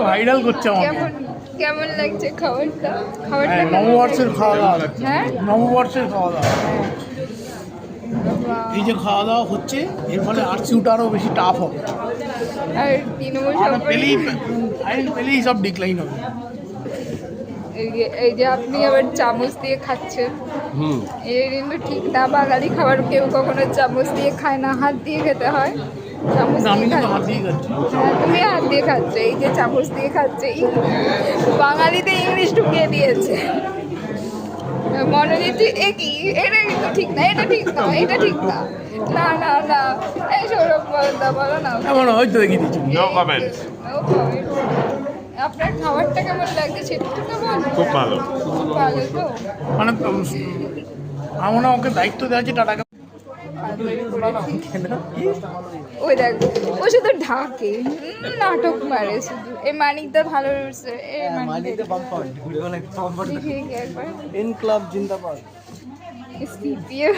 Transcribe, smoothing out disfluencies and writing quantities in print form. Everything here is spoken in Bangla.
ভাইরাল করছে আমাকে। কেমন কেমন লাগছে খাবারটা? হ্যাঁ, নববর্ষের খাওয়া দাওয়া। হ্যাঁ নববর্ষের খাওয়া দাওয়া। বাহ। এই যে খাওয়া দাওয়া হচ্ছে এর ফলে আর্টসিউটা আরও বেশি টাফ হবে। আর তৃণমূল আর পেলেই সরকার পেলেই সব ডিক্লাইন হবে। এই যে আপনি আবার চামচ দিয়ে খাচ্ছেন, এটা কিন্তু ঠিক না। বাঙালি খাবার কেউ কখনো চামচ দিয়ে খায় না, হাত দিয়ে খেতে হয়। চামচ না, আমি দিয়ে কিন্তু হাত খাচ্ছি। দিয়ে খাচ্ছি। হ্যাঁ, তুমি হাত দিয়ে খাচ্ছ, এই যে চামচ দিয়ে খাচ্ছে। বাঙালিতে ইংলিশ ঢুকিয়ে দিয়েছে। মনোনীতি এ কি? এটা কিন্তু ঠিক না, এটা ঠিক না, এটা ঠিক না। না না না, এই সৌরভ বলো না। এমন হয়তো দেখিয়ে দিচ্ছি। No comment. No comment. আপনার খাবারটা কেমন লাগছে সেটা তো বলো। খুব ভালো। খুব ভালো তো। মানে আমরা ওকে দায়িত্ব দেওয়া আছে টাটাকে। ওই দেখ, ও শুধু ঢাকে, নাটক মারে শুধু। এই মানিকদা ভালো রয়েছে। এই মানিকদা দেখি একবার ইনক্লাব জিন্দাবাদ। সিপিএ